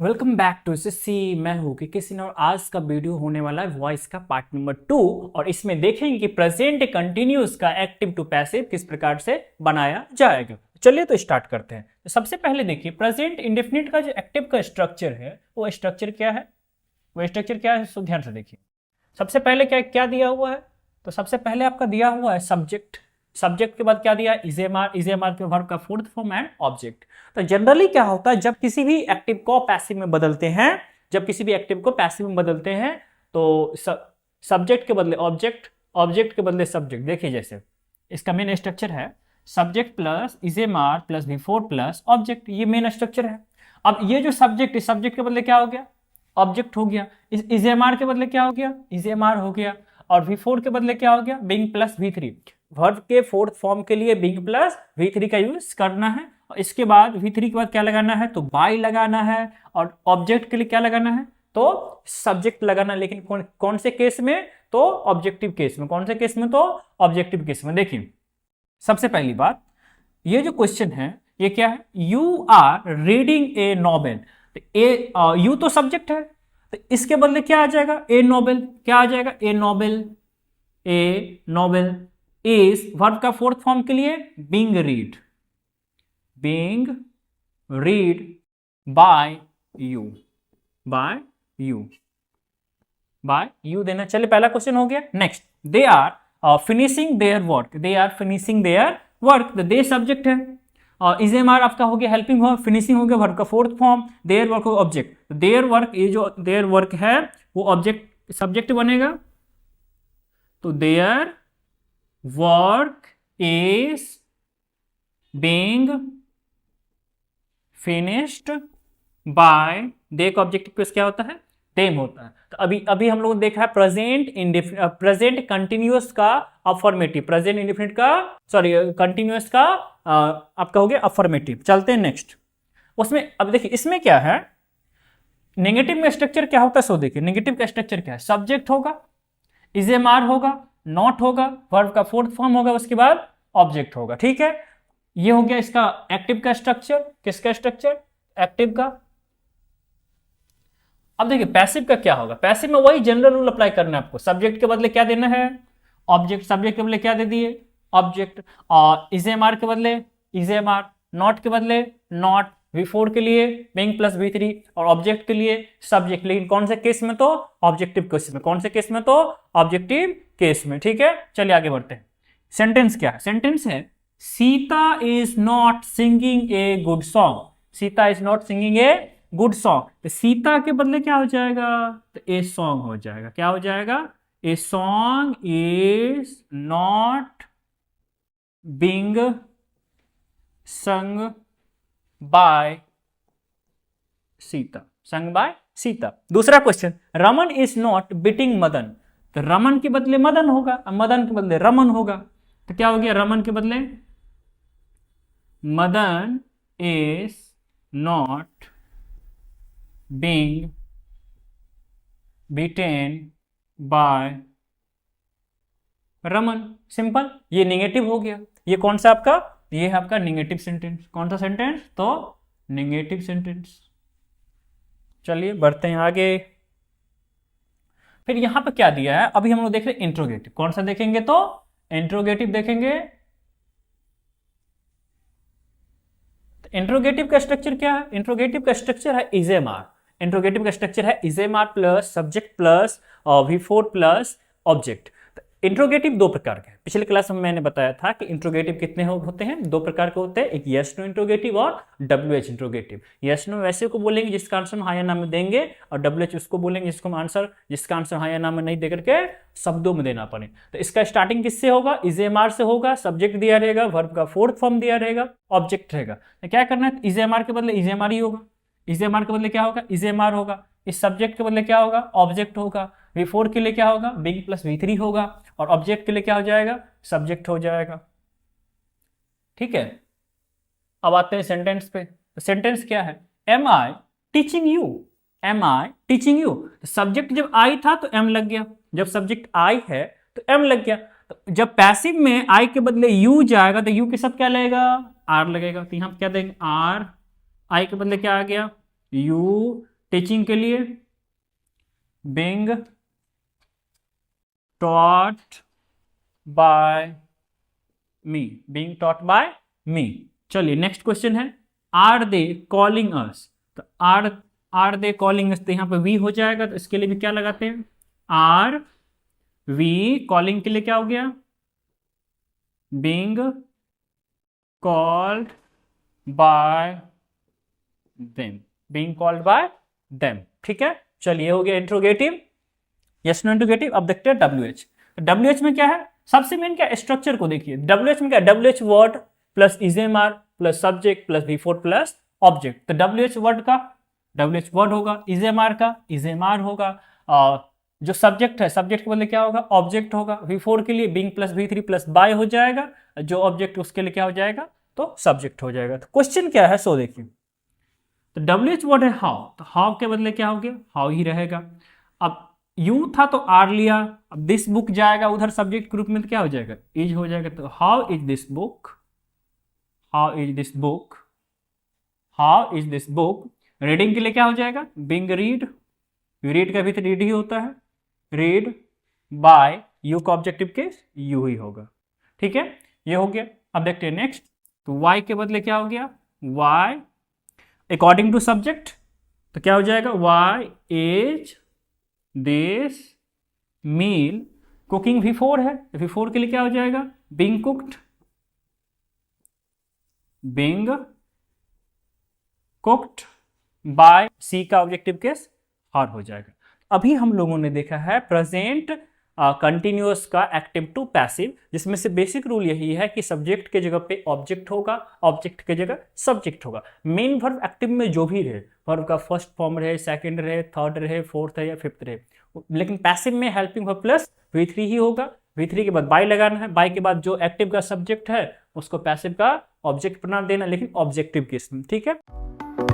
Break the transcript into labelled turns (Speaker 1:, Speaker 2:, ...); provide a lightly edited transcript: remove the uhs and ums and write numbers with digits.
Speaker 1: Welcome back to SSC. मैं हूं कि किसी ने और आज का वीडियो होने वाला है वॉइस का पार्ट नंबर 2 और इसमें देखेंगे कि प्रेजेंट कंटिन्यूअस का एक्टिव टू पैसिव किस प्रकार से बनाया जाएगा। चलिए तो स्टार्ट करते हैं। तो सबसे पहले देखिए प्रेजेंट इंडेफिनिट का जो एक्टिव का स्ट्रक्चर है वो स्ट्रक्चर क्या है। सो ध्यान से देखिए। सबसे पहले क्या क्या दिया हुआ है। तो सबसे पहले आपका दिया हुआ है सब्जेक्ट। सब्जेक्ट के बाद क्या दिया, इजेमार। इजेमार के वर्ब का फोर्थ फॉर्म एंड ऑब्जेक्ट। तो जनरली क्या होता है जब किसी भी एक्टिव को पैसिव में बदलते हैं, तो सब्जेक्ट के बदले ऑब्जेक्ट, ऑब्जेक्ट के बदले सब्जेक्ट। देखिए जैसे इसका मेन स्ट्रक्चर है subject plus is am are plus before plus object, ये मेन स्ट्रक्चर है। अब ये जो सब्जेक्ट, इस सब्जेक्ट के बदले क्या हो गया, ऑब्जेक्ट हो गया। इस इजेमार के बदले क्या हो गया, इजेमार हो गया। और V4 के बदले क्या हो गया, बिंग प्लस V3। वर्ब के फोर्थ फॉर्म के लिए बिंग प्लस V3 का यूज करना है। और इसके बाद V3 के बाद क्या लगाना है, तो बाय लगाना है। और ऑब्जेक्ट के लिए क्या लगाना है, तो सब्जेक्ट लगाना। लेकिन कौन से केस में, तो ऑब्जेक्टिव केस में। कौन से केस में, तो ऑब्जेक्टिव केस में। देखिए सबसे पहली बात, ये जो क्वेश्चन है ये क्या है, you are reading a novel. You तो सब्जेक्ट है, तो इसके बदले क्या आ जाएगा, ए नॉवेल। क्या आ जाएगा, a novel. A novel is verb का फोर्थ फॉर्म के लिए being read, being read by you, by you, by you देना। चलिए पहला क्वेश्चन हो गया। Next, they are finishing their work. They are finishing their work, they subject है। इजेमार आपका हो गया हेल्पिंग वर्ब, फिनिशिंग हो गया वर्ब का फोर्थ फॉर्म, देयर वर्क हो ऑब्जेक्ट। देयर वर्क, ये जो देयर वर्क है वो ऑब्जेक्ट सब्जेक्ट बनेगा। तो their work is being finished by, they का ऑब्जेक्टिव केस क्या होता है, देम होता है। तो अभी हम लोग देखा है प्रेजेंट कंटिन्यूअस का अफर्मेटिव, प्रेजेंट इंडेफिनिट का, सॉरी कंटिन्यूअस का आपका हो गया अफर्मेटिव। चलते हैं नेक्स्ट। उसमें अब देखिए इसमें क्या है, नेगेटिव में स्ट्रक्चर क्या होता है। सो देखिए नेगेटिव का स्ट्रक्चर क्या है, सब्जेक्ट होगा, इजेमार होगा, नॉट होगा, वर्ब का फोर्थ फॉर्म होगा, उसके बाद ऑब्जेक्ट होगा। ठीक है, ये हो गया इसका एक्टिव का स्ट्रक्चर। किसका स्ट्रक्चर, एक्टिव का। अब देखिए पैसिव का क्या होगा। पैसिव में वही जनरल रूल अप्लाई करना है आपको। सब्जेक्ट के बदले क्या देना है, ऑब्जेक्ट। सब्जेक्ट के बदले क्या दे दिए, ऑब्जेक्ट। और इजेमार के बदले इजेमार, नॉट के बदले नॉट, V4 के लिए बिंग प्लस V3 और ऑब्जेक्ट के लिए सब्जेक्ट। लेकिन कौन से केस में, तो ऑब्जेक्टिव केस में। कौन से केस में, तो ऑब्जेक्टिव केस में। ठीक है, चलिए आगे बढ़ते हैं। सेंटेंस क्या है, सेंटेंस है Sita is not singing a good song. Sita is not singing a good song. तो सीता के बदले क्या हो जाएगा, तो ए सॉन्ग हो जाएगा। क्या हो जाएगा, a song is not being sung by Sita, sung by Sita. दूसरा question, Raman is not beating Madan. तो रमन के बदले मदन होगा, मदन के बदले रमन होगा। तो क्या हो गया, रमन के बदले Madan is not being beaten by Raman. Simple, ये नेगेटिव हो गया। ये कौन सा आपका, ये है आपका नेगेटिव सेंटेंस। कौन सा सेंटेंस, तो नेगेटिव सेंटेंस। चलिए बढ़ते हैं आगे। फिर यहां पे क्या दिया है, अभी हम लोग देख रहे हैं इंट्रोगेटिव। कौन सा देखेंगे, तो इंट्रोगेटिव देखेंगे। इंट्रोगेटिव का स्ट्रक्चर क्या है, इंट्रोगेटिव का स्ट्रक्चर है इजेमार। इंट्रोगेटिव का स्ट्रक्चर है is am are plus subject plus V4 plus object. Interrogative दो प्रकार के हैं। पिछले क्लास में मैंने बताया था कि इंट्रोगेटिव कितने होते हैं, दो प्रकार के होते हैं। एक यस नो इंट्रोगेटिव और WH इंट्रोगेटिव। यस नो वैसे को बोलेंगे जिसका आंसर हम हाँ या ना में देंगे, और WH उसको बोलेंगे जिसका आंसर हाँ या ना में नहीं देकर के शब्दों में देना पड़े। तो इसका स्टार्टिंग किससे होगा, इजेमार से होगा। सब्जेक्ट दिया रहेगा, वर्ब का फोर्थ फॉर्म दिया रहेगा, ऑब्जेक्ट रहेगा। तो क्या करना है, इजेमार के बदले इजेमार ही होगा। इजेमार के बदले क्या होगा, इजेमार होगा। इस सब्जेक्ट के बदले क्या होगा, ऑब्जेक्ट होगा। V4 के लिए क्या होगा, बिंग प्लस V3 होगा। और ऑब्जेक्ट के लिए क्या हो जाएगा, सब्जेक्ट हो जाएगा। ठीक है, अब आते हैं सेंटेंस पे। सेंटेंस क्या है, am I teaching you. Am I teaching you. Subject जब आई था तो एम लग गया, जब सब्जेक्ट आई है तो एम लग गया। तो जब पैसिव में आई के बदले यू जाएगा तो यू के साथ क्या लगेगा, आर लगेगा। तो यहां क्या देंगे, आर। आई के बदले क्या आ गया, यू टीचिंग के लिए being taught by me, being taught by me। चलिए नेक्स्ट क्वेश्चन है, आर दे कॉलिंग अस। तो आर दे कॉलिंग अस, तो यहाँ पे वी हो जाएगा, तो इसके लिए भी क्या लगाते हैं, आर वी, कॉलिंग के लिए क्या हो गया, being called by them, being called by them। ठीक है, चलिए हो गया इंट्रोगेटिव, यस नो इंट्रोगेटिव। अब देखते हैं WH। WH में क्या है, सबसे मेन क्या स्ट्रक्चर को देखिए। WH में क्या, WH word plus is am are plus subject plus V4 plus object. तो WH वर्ड का WH वर्ड होगा, इजेमार का इजेमार होगा, और जो सब्जेक्ट है, सब्जेक्ट के बदले क्या होगा, ऑब्जेक्ट होगा। V4 के लिए Bing plus V3 plus by हो जाएगा, जो ऑब्जेक्ट उसके लिए क्या हो जाएगा, तो सब्जेक्ट हो जाएगा। तो क्वेश्चन क्या है, सो देखिए। तो WH वर्ड है हाउ, तो हाउ के बदले क्या हो गया, हाउ ही रहेगा। अब यू था तो आर लिया, अब दिस बुक जाएगा उधर सब्जेक्ट के रूप में, तो क्या हो जाएगा, इज हो जाएगा। तो how is this book, how is this book, how is this book. Reading के लिए क्या हो जाएगा, बिंग रीड, रीड का भी तो रीड ही होता है, रीड बाय, यू का ऑब्जेक्टिव केस यू ही होगा। ठीक है, ये हो गया। अब देखते हैं नेक्स्ट। तो वाई के बदले क्या हो गया, वाई अकॉर्डिंग टू सब्जेक्ट, तो क्या हो जाएगा, why is this meal cooking. V4 है, V4 के लिए क्या हो जाएगा, being cooked, being cooked by, she का ऑब्जेक्टिव केस हर हो जाएगा। अभी हम लोगों ने देखा है प्रेजेंट कंटिन्यूअस का एक्टिव टू पैसिव, जिसमें से बेसिक रूल यही है कि सब्जेक्ट के जगह पे ऑब्जेक्ट होगा, ऑब्जेक्ट के जगह सब्जेक्ट होगा। मेन वर्ब एक्टिव में जो भी रहे, वर्ब का फर्स्ट फॉर्म रहे, सेकंड रहे, थर्ड रहे, फोर्थ रहे या फिफ्थ रहे, लेकिन पैसिव में हेल्पिंग वर्ब प्लस V3 ही होगा। V3 के बाद बाय लगाना है, बाय के बाद जो एक्टिव का सब्जेक्ट है उसको पैसिव का ऑब्जेक्ट बना देना, लेकिन ऑब्जेक्टिव केस में। ठीक है।